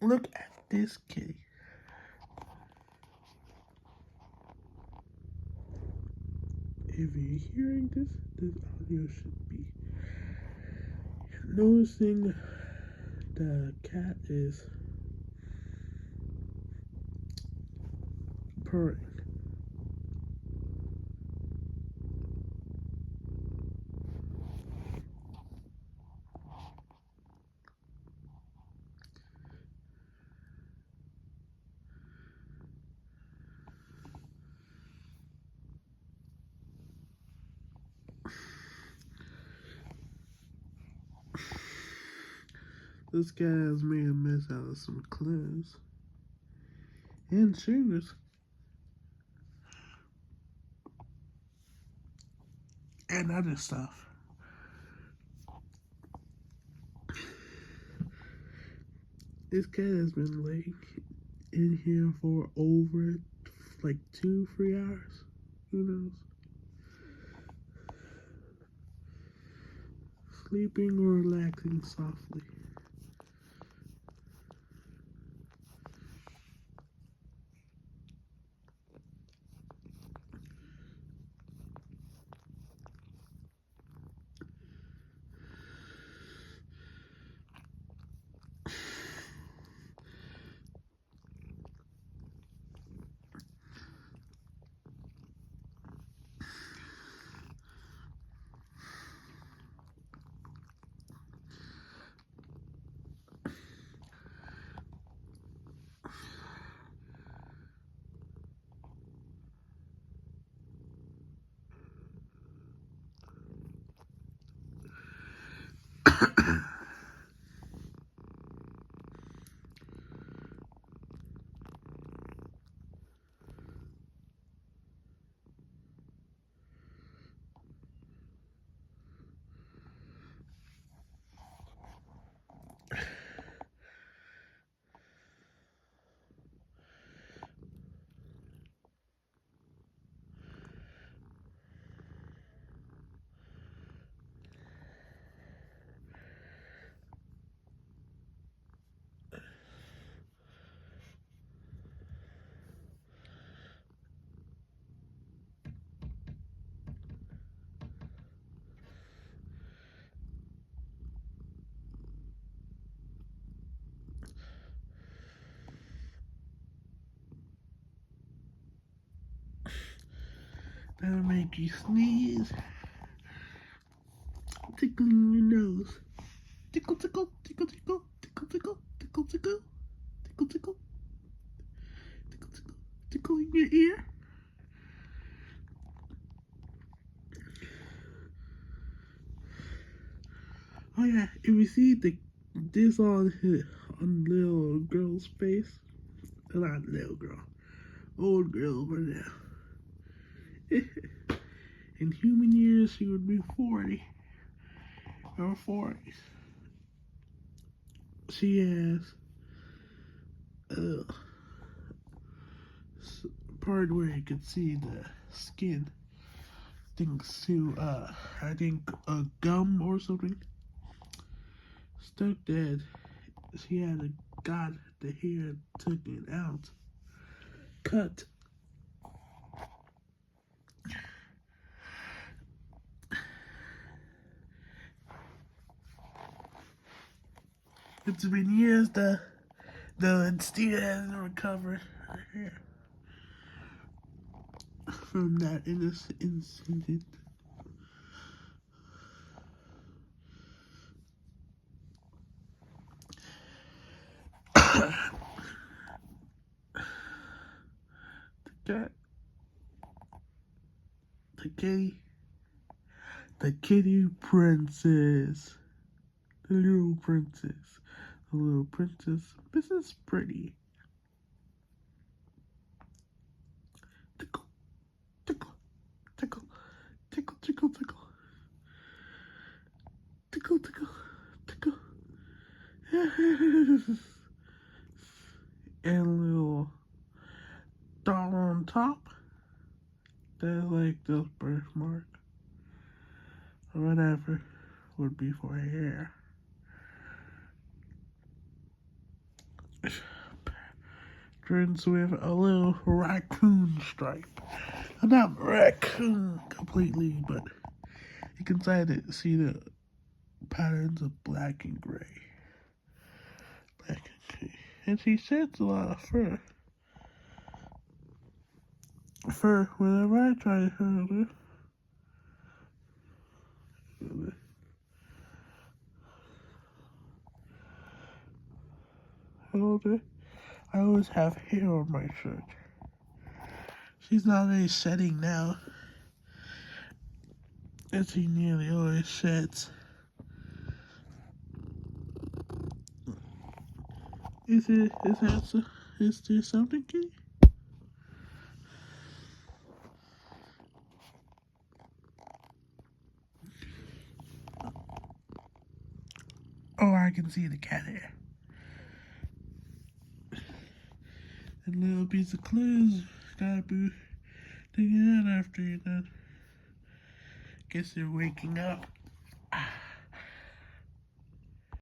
Look at this kitty. If you're hearing this audio should be noticing the cat is purring. This cat has made a mess out of some clothes and shoes and other stuff. This cat has been laying in here for over like 2-3 hours. Who knows? Sleeping or relaxing softly. That'll make you sneeze. Tickling your nose. Tickle, tickle, tickle, tickle, tickle, tickle, tickle, tickle, tickle, tickle, tickle, tickle, tickle in your ear. Oh yeah, if you see this on little girl's face, not little girl, old girl over there. In human years, she would be 40 or 40s. She has a part where you can see the skin. Thanks to I think a gum or something stuck that she had got the hair taken out, cut. It's been years though and still hasn't recovered her hair from that incident. The cat, the kitty, the kitty princess, the little princess, the little princess, Mrs. Pretty. Tickle, tickle, tickle, tickle, tickle, tickle, tickle, tickle, tickle. And a little dot on top. That's like this birthmark or whatever would be for hair. Patterns with a little raccoon stripe. Not raccoon completely, but you can see the patterns of black and gray. Black and gray. And she sheds a lot of fur. Whenever I try to hold her, I always have hair on my shirt. She's not really shedding now, and she nearly always sheds. Is there something, Kitty? Oh, I can see the cat hair. And little piece of clothes. Gotta be taking it out after you're done. Guess you're waking up.